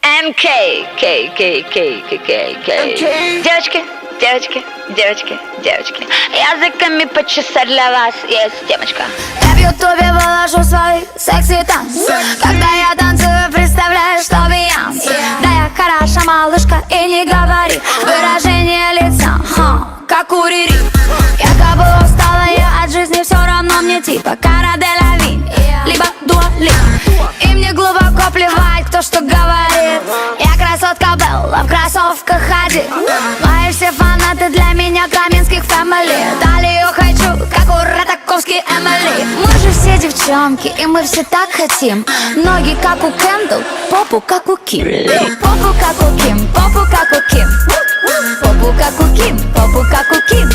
МК, К. Девочки, языками почесать для вас есть темочка. Я в ютубе выложу свой секси танц. Когда я танцую, представляю, что Бейонс. Да я хороша малышка и не говори. Выражение лица, как у Рири. Якобы устала я от жизни, все равно мне типа Кара де ла Ви, либо Дуа Липа. И мне глубоко плевать, кто что говорит. Я красотка Белла, в кроссовках ходи. Мои все фанаты для меня Каменских фэмили. Талию хочу, как у Ратаковской Эмили. Мы же все девчонки, и мы все так хотим. Ноги как у Кендалл, попу как у Ким. Попу как у Ким, попу как у Ким. Попу как у Ким, попу как у Ким.